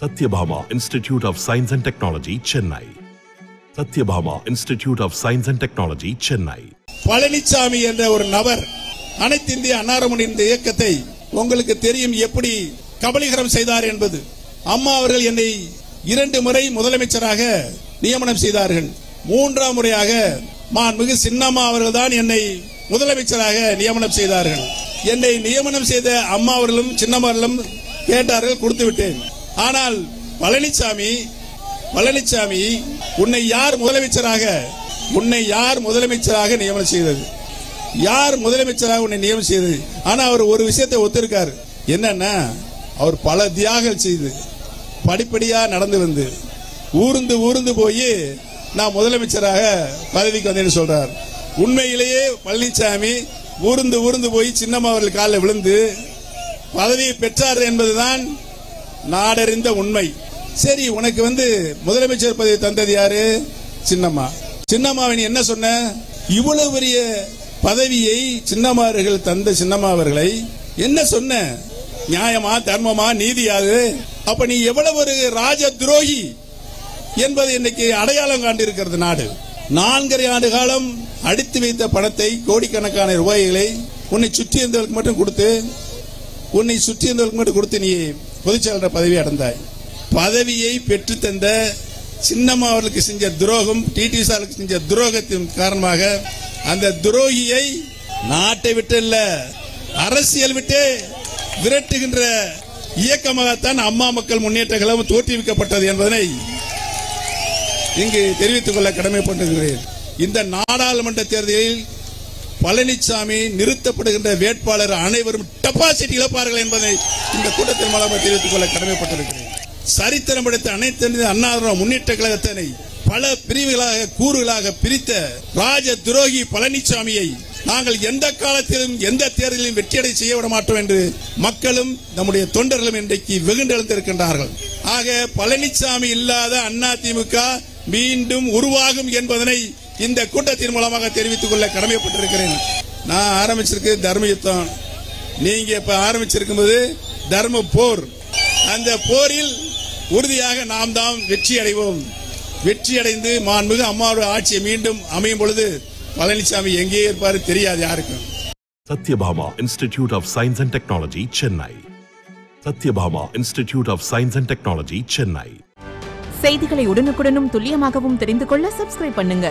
Satyabhama Institute of Science and Technology, Chennai. Satyabhama Institute of Science and Technology, Chennai. Palaniswami என்ற ஒரு நபர் அனைத்து இந்திய அன்னாரமுன் இந்த இயக்கத்தை உங்களுக்கு தெரியும் எப்படி கபலீகரம் செய்தார் என்பது. அம்மா அவர்கள் என்னை 2 முறை முதலமைச்சராக நியமனம் செய்தார்கள். 3ஆம் முறையாக மாண்புமிகு சின்னம்மா அவர்கள் தான் என்னை முதலமைச்சராக நியமனம் செய்தார்கள். என்னை நியமனம் செய்த அம்மா அவர்களும் சின்னம்மா அவர்களும் கேட்டார்கள், கொடுத்து விட்டேன். ஆனால் பழனிசாமி உன்னை யார் முதலமைச்சராக நியமனம் செய்தது? யார் முதலமைச்சராக உன்னை நியமனம் செய்தது? ஆனா அவர் ஒரு விஷயத்தை ஒத்துருக்காரு. என்னன்னா, அவர் பல தியாகங்கள் செய்து படிப்படியா நடந்து வந்து ஊர்ந்து போய் நான் முதலமைச்சராக பதவிக்கு வந்தேன்னு சொல்றார். உண்மையிலேயே பழனிசாமி ஊர்ந்து போய் சின்னம்மா அவர்கள் காலில் விழுந்து பதவியை பெற்றார் என்பதுதான் நாடறிந்த உண்மை. சரி, உனக்கு முதலமைச்சர் பதவி தந்தது யாரு? சின்னம்மாவின் என்ன சொன்ன? இவ்வளவு பெரிய பதவியை சின்னம்மா அவர்கள் தந்த சின்னம்மா அவர்களை என்ன சொன்ன? நியாயமா, தர்மமா, நீதியாது? அப்ப நீ எவ்வளவு ஒரு ராஜ துரோகி என்பது இன்னைக்கு அடையாளம் காண்டிருக்கிறது நாடு. 4.5 ஆண்டு காலம் அடித்து வைத்த பணத்தை, கோடிக்கணக்கான ரூபாய்களை உன்னை சுற்றி இருந்தவர்களுக்கு மட்டும் கொடுத்து நீ பொதுச்செயலாளர் பதவி அடைந்தாய். பதவியை பெற்று தந்த சின்னம்மா அவர்களுக்கு செஞ்ச துரோகம், டிடி சாருக்கு செஞ்ச துரோகத்தின் காரணமாக அந்த துரோகியை நாட்டை விட்டு இல்ல, அரசியல் விட்டு விரட்டுகின்ற இயக்கமாகத்தான் அம்மா மக்கள் முன்னேற்ற கழகம் தோற்றுவிக்கப்பட்டது என்பதனை இங்கு தெரிவித்துக் கொள்ள கடமைப்பட்டிருக்கிறேன். இந்த நாடாளுமன்ற தேர்தலில் பழனிசாமி நிறுத்தப்படுகின்ற வேட்பாளர் அனைவரும் டெபாசிட் இழப்பார்கள் என்பதை இந்த கூட்டத்தின் மூலமாக தெரிவித்துக் கொள்ள கடமைப்பட்டிருக்கிறேன். சரித்திரம் படைத்த அனைத்து அண்ணா முன்னேற்ற கழகத்தினை பல பிரிவுகளாக, கூறுகளாக பிரித்த ராஜ துரோகி பழனிசாமியை நாங்கள் எந்த காலத்திலும் எந்த தேர்தலிலும் வெற்றியடை செய்ய விட மாட்டோம் என்று மக்களும் நம்முடைய தொண்டர்களும் இன்றைக்கு வெகுண்டெழுந்திருக்கின்றார்கள். ஆக பழனிசாமி இல்லாத அதிமுக மீண்டும் உருவாகும் என்பதனை இந்த கூட்டத்தின் மூலமாக தெரிவித்துக் கொள்ள கடமைப்பட்டிருக்கிறேன். நான் ஆரம்பிச்சிருக்கு தர்ம யுத்தம், நீங்க இப்ப ஆரம்பிச்சிருக்கும் போது தர்ம போர். அந்த போரில் உறுதியாக நாம் தான் வெற்றி அடைவோம். வெற்றி அடைந்து மாண்புமிகு அம்மாவுடைய ஆட்சியை மீண்டும் அமையும் பொழுது பழனிசாமி எங்கே இருப்பாரு தெரியாது யாருக்கும். Satyabhama Institute of Science and Technology, Chennai. Satyabhama Institute of Science and Technology, Chennai. செய்திகளை உடனுக்குடனும் துல்லியமாகவும் தெரிந்து கொள்ள சப்ஸ்கிரைப் பண்ணுங்க.